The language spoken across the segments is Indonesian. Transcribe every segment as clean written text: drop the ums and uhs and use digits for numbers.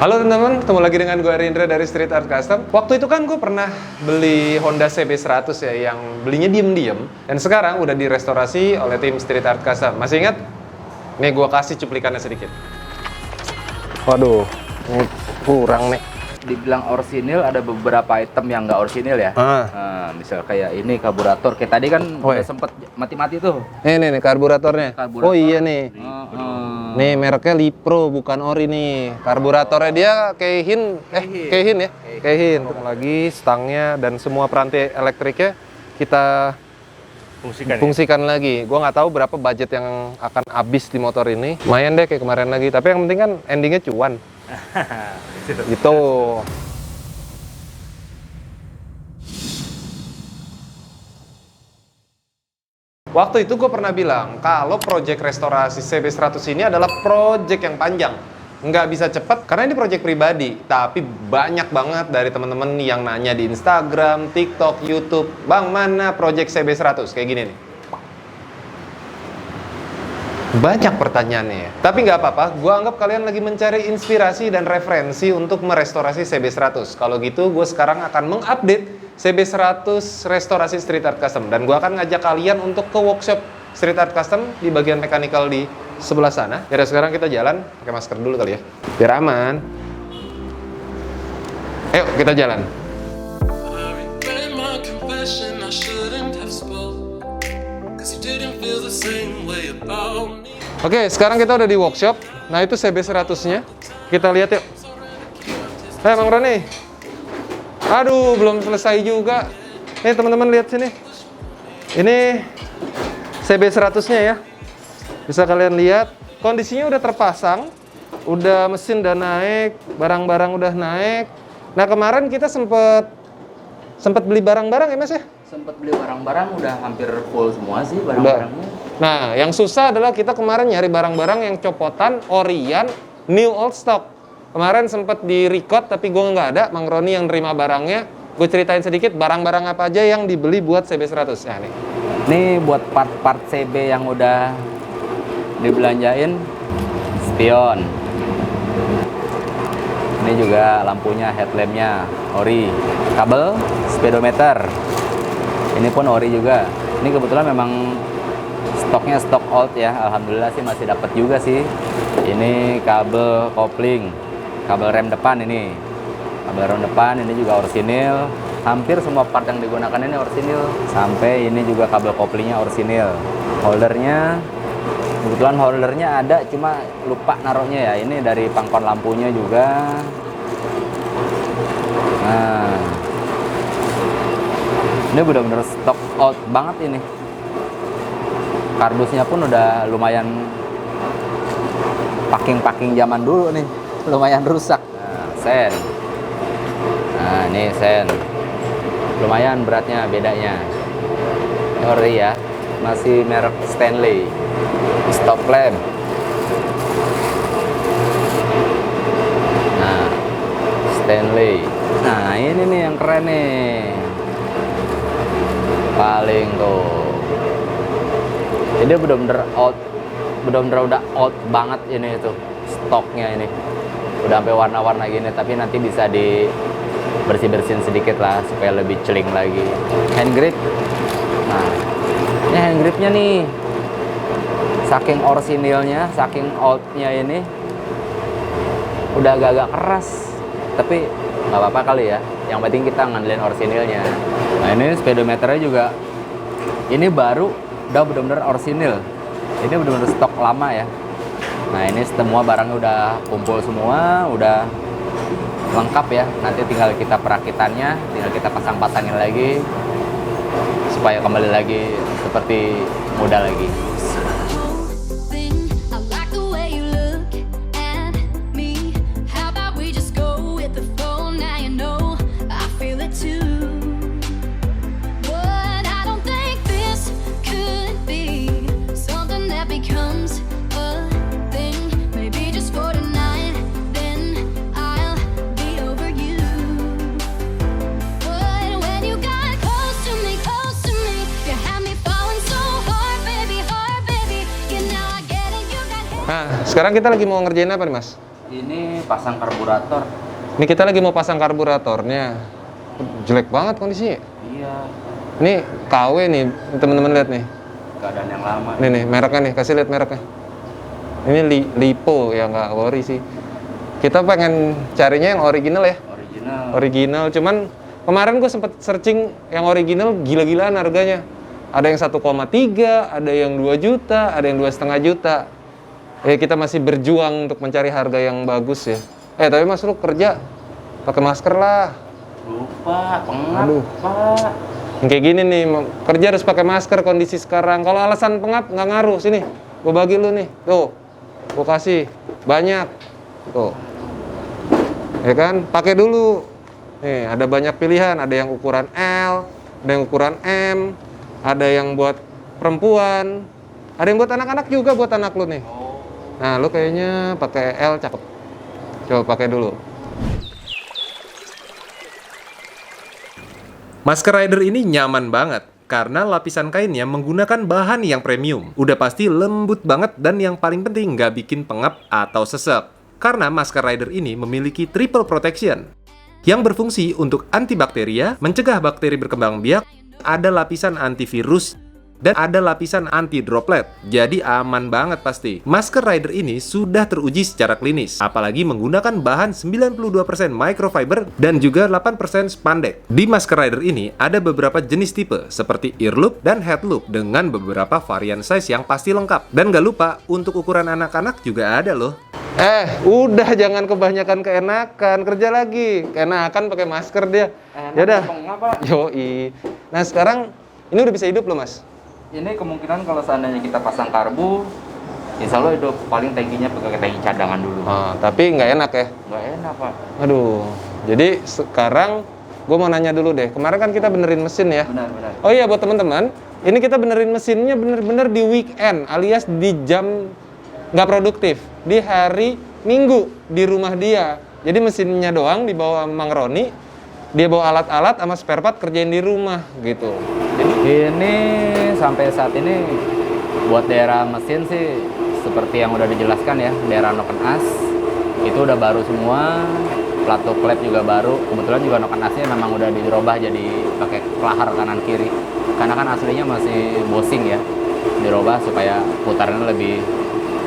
Halo teman-teman, ketemu lagi dengan gue Arindra dari Street Art Custom. Waktu itu kan gue pernah beli Honda CB100 ya, yang belinya diem-diem. Dan sekarang udah direstorasi oleh tim Street Art Custom. Masih ingat? Nih gue kasih cuplikannya sedikit. Waduh, ini kurang nih. Dibilang orsinil, ada beberapa item yang nggak orsinil ya. Nah, misal kayak ini karburator, kayak tadi kan udah sempet mati-mati tuh. Nih karburatornya. Oh iya nih. Nih mereknya Lipro, bukan ori nih. Karburatornya dia Keihin ya. Keihin. Lagi stangnya dan semua peranti elektriknya kita fungsikan lagi. Gua nggak tahu berapa budget yang akan habis di motor ini. Lumayan deh kayak kemarin lagi. Tapi yang penting kan endingnya cuan. Gitu. Waktu itu gue pernah bilang kalau project restorasi CB100 ini adalah project yang panjang, nggak bisa cepat karena ini project pribadi. Tapi banyak banget dari teman-teman yang nanya di Instagram, TikTok, YouTube, bang mana project CB100 kayak gini nih. Banyak pertanyaannya, tapi nggak apa-apa. Gue anggap kalian lagi mencari inspirasi dan referensi untuk merestorasi CB100. Kalau gitu, gue sekarang akan mengupdate CB100 restorasi Street Art Custom. Dan gue akan ngajak kalian untuk ke workshop Street Art Custom di bagian mechanical di sebelah sana. Jadi sekarang kita jalan, pakai masker dulu kali ya, biar aman. Ayo, kita jalan. Oke, sekarang kita udah di workshop. Nah, itu CB100-nya. Kita lihat yuk. Bang Roni. Aduh, belum selesai juga. Nih, teman-teman lihat sini. Ini CB100-nya ya. Bisa kalian lihat, kondisinya udah terpasang. Udah mesin udah naik, barang-barang udah naik. Nah, kemarin kita sempet beli barang-barang ya, Mas ya? Sempet beli barang-barang, udah hampir full semua sih barang-barangnya. Nah, yang susah adalah kita kemarin nyari barang-barang yang copotan, orian, new old stock. Kemarin sempat di-record tapi gue nggak ada, Mang Roni yang nerima barangnya. Gue ceritain sedikit barang-barang apa aja yang dibeli buat CB100. Ya, nih. Ini buat part-part CB yang udah dibelanjain, spion. Ini juga lampunya, headlampnya, ori. Kabel, speedometer. Ini pun ori juga. Ini kebetulan memang stoknya stok old ya, alhamdulillah sih masih dapat juga sih. Ini kabel kopling, kabel rem depan ini, kabel rem depan ini juga orsinil. Hampir semua part yang digunakan ini orsinil. Sampai ini juga kabel koplingnya orsinil. Holdernya, kebetulan holdernya ada, cuma lupa naruhnya ya. Ini dari pangkon lampunya juga. Nah, ini benar-benar stok old banget ini. Kardusnya pun udah lumayan packing zaman dulu nih, lumayan rusak. Nah, sen. Nah, ini sen. Lumayan beratnya bedanya. Ini ori ya, masih merek Stanley. Stop lamp. Nah, Stanley. Nah, ini nih yang keren nih. Paling tuh. Ini bener-bener out, bener-bener udah out banget ini tuh stoknya ini. Udah sampai warna-warna gini, tapi nanti bisa di bersih-bersihin sedikit lah supaya lebih celing lagi. Hand grip. Nah, ini hand gripnya nih. Saking orsinilnya, saking outnya ini udah agak-agak keras. Tapi nggak apa-apa kali ya. Yang penting kita ngandelin orsinilnya. Nah, ini speedometernya juga ini baru. Udah benar-benar orsinil. Ini benar-benar stok lama ya. Nah, ini semua barangnya udah kumpul semua, udah lengkap ya. Nanti tinggal kita perakitannya, tinggal kita pasang-pasangin lagi supaya kembali lagi seperti muda lagi. Nah, sekarang kita lagi mau ngerjain apa nih, Mas? Ini pasang karburator. Ini kita lagi mau pasang karburatornya. Jelek banget kondisinya. Iya. Ini KW nih, teman-teman lihat nih. Keadaan yang lama. Nih mereknya nih, kasih lihat mereknya. Ini Lipo ya, nggak ori sih. Kita pengen carinya yang original ya. Original, cuman kemarin gue sempet searching yang original gila-gilaan harganya. Ada yang 1,3, ada yang 2 juta, ada yang 2,5 juta. Kita masih berjuang untuk mencari harga yang bagus ya. Tapi Mas lu kerja pakai masker lah. Lupa, pengap, Aduh. Pak. Kayak gini nih, kerja harus pakai masker kondisi sekarang. Kalau alasan pengap nggak ngaruh, sini. Gue bagi lu nih, tuh. Gue kasih banyak, tuh. Ya kan, pakai dulu. Nih, ada banyak pilihan. Ada yang ukuran L, ada yang ukuran M, ada yang buat perempuan, ada yang buat anak-anak juga, buat anak lu nih. Nah, lu kayaknya pakai L cakep. Coba pakai dulu. Masker Rider ini nyaman banget karena lapisan kainnya menggunakan bahan yang premium. Udah pasti lembut banget dan yang paling penting nggak bikin pengap atau sesek. Karena masker Rider ini memiliki triple protection yang berfungsi untuk antibakteria, mencegah bakteri berkembang biak, ada lapisan antivirus, dan ada lapisan anti-droplet. Jadi aman banget pasti. Masker Rider ini sudah teruji secara klinis, apalagi menggunakan bahan 92% microfiber dan juga 8% spandex. Di masker Rider ini ada beberapa jenis tipe, seperti ear loop dan head loop, dengan beberapa varian size yang pasti lengkap. Dan gak lupa, untuk ukuran anak-anak juga ada loh. Udah jangan kebanyakan keenakan, kerja lagi. Keenakan pakai masker dia. Ya udah. Yoi. Nah, sekarang ini udah bisa hidup loh, Mas. Ini kemungkinan kalau seandainya kita pasang karbu, insya Allah hidup paling tangkinya pakai tangki cadangan dulu. Tapi nggak enak ya? Nggak enak, Pak. Aduh. Jadi sekarang gue mau nanya dulu deh. Kemarin kan kita benerin mesin ya? Benar. Oh iya, buat teman-teman, ini kita benerin mesinnya bener-bener di weekend, alias di jam nggak produktif, di hari Minggu di rumah dia. Jadi mesinnya doang dibawa Mang Roni, dia bawa alat-alat sama spare part kerjain di rumah gitu. Ini sampai saat ini buat daerah mesin sih seperti yang udah dijelaskan ya, daerah noken as itu udah baru semua, plato klep juga baru. Kebetulan juga noken asnya memang udah dirubah jadi pakai kelahar kanan kiri, karena kan aslinya masih bosing ya, dirubah supaya putarannya lebih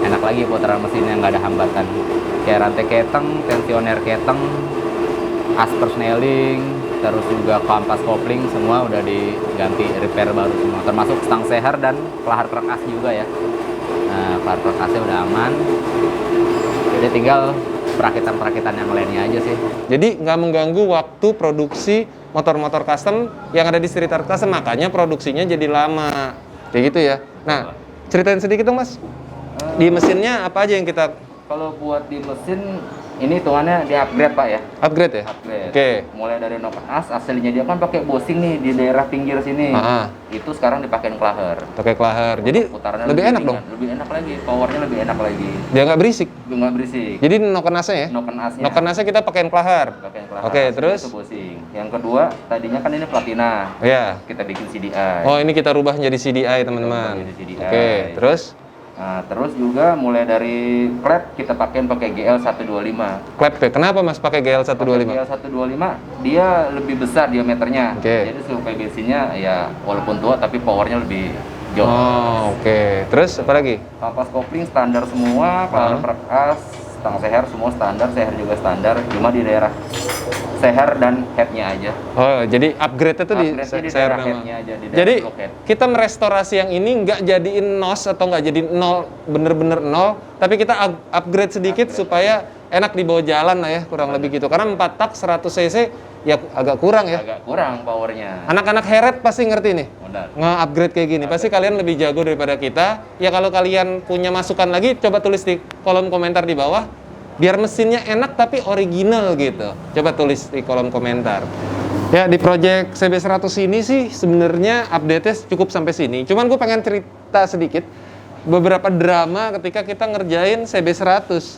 enak lagi, putaran mesinnya nggak ada hambatan. Kayak rantai keteng, tensioner keteng, as persneling, terus juga kampas kopling semua udah diganti, repair baru semua, termasuk stang seher dan kelahar kerkas juga ya. Nah, kelahar kerkasnya udah aman, jadi tinggal perakitan-perakitan yang lainnya aja sih. Jadi nggak mengganggu waktu produksi motor-motor custom yang ada di Street Art Custom, makanya produksinya jadi lama kayak gitu ya. Nah, ceritain sedikit dong, Mas, di mesinnya apa aja yang kita... Kalau buat di mesin ini hitungannya di upgrade, Pak ya. Upgrade ya? Upgrade. Oke. Mulai dari noken as, aslinya dia kan pakai bosing nih di daerah pinggir sini. Itu sekarang dipakein kelahar. Pakai kelahar. Jadi putarannya lebih enak ringan, dong. lebih enak lagi, powernya lebih enak lagi. Dia nggak berisik. Nggak berisik. Jadi noken asnya ya? Noken asnya. Noken asnya kita pakein kelahar. Pakein kelahar. Oke, aslinya terus? itu bosing. Yang kedua, tadinya kan ini platina. Iya. Kita bikin CDI. Oh, ini kita rubah menjadi CDI, teman-teman. Jadi CDI. Oke, terus? Nah, terus juga mulai dari klep kita pakai GL 125. Klep ya? Kenapa Mas pakai GL 125? GL 125 dia lebih besar diameternya. Oke. Jadi supaya bensinnya ya walaupun tua tapi powernya lebih jauh. Oh, oke. Terus apa lagi? Kampas kopling standar semua, kelahar perkas, stang seher semua standar, seher juga standar. Cuma di daerah seher dan headnya aja. Oh, jadi upgrade-nya tuh di daerah nama. headnya aja, di daerah Jadi blockhead. kita merestorasi yang ini nggak jadiin NOS atau nggak jadiin nol, bener-bener nol, tapi kita upgrade sedikit supaya enak dibawa jalan lah ya, kurang lebih gitu. Karena 4 tak 100 cc ya agak kurang ya. Agak kurang powernya. Anak-anak heret pasti ngerti nih. Benar. Nge-upgrade kayak gini. Pasti kalian lebih jago daripada kita. Ya kalau kalian punya masukan lagi, coba tulis di kolom komentar di bawah. Biar mesinnya enak tapi original gitu. Coba tulis di kolom komentar. Ya, di project CB100 ini sih sebenarnya update-nya cukup sampai sini. Cuman gue pengen cerita sedikit beberapa drama ketika kita ngerjain CB100.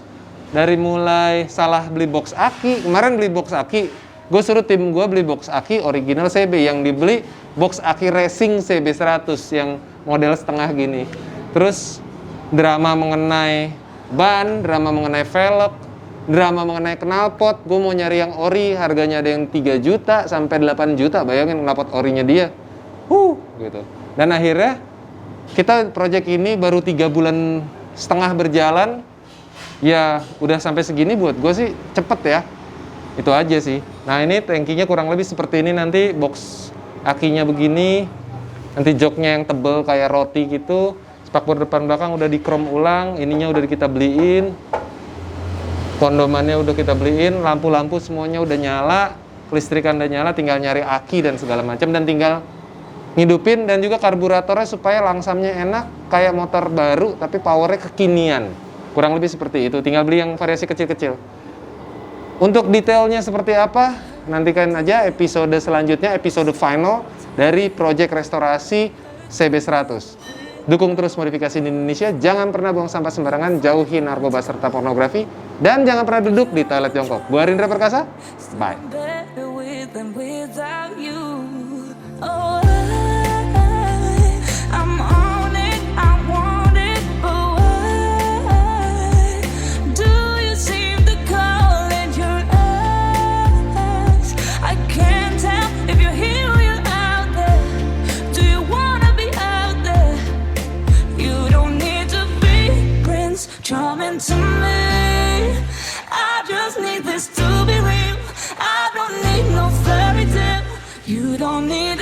Dari mulai salah beli box aki. Kemarin beli box aki, gue suruh tim gue beli box aki original CB. Yang dibeli box aki racing CB100 yang model setengah gini. Terus drama mengenai ban, drama mengenai velg, drama mengenai knalpot. Gue mau nyari yang ori, harganya ada yang 3 juta sampai 8 juta. Bayangin knalpot orinya dia. Gitu. Dan akhirnya kita project ini baru 3 bulan setengah berjalan. Ya udah sampai segini, buat gue sih cepet ya. Itu aja sih. Nah ini tankinya kurang lebih seperti ini nanti, box akinya begini. Nanti joknya yang tebel kayak roti gitu. Spakbor depan belakang udah di chrome ulang. Ininya udah kita beliin. Kondomannya udah kita beliin. Lampu-lampu semuanya udah nyala. Kelistrikan udah nyala. Tinggal nyari aki dan segala macam. Dan tinggal ngidupin. Dan juga karburatornya supaya langsamnya enak. Kayak motor baru tapi powernya kekinian. Kurang lebih seperti itu. Tinggal beli yang variasi kecil-kecil. Untuk detailnya seperti apa, nantikan aja episode selanjutnya, episode final dari proyek restorasi CB100. Dukung terus modifikasi di Indonesia, jangan pernah buang sampah sembarangan, jauhi narkoba serta pornografi, dan jangan pernah duduk di toilet jongkok. Gua Rindra Perkasa, bye. Charming to me, I just need this to be real. I don't need no fairy tale. You don't need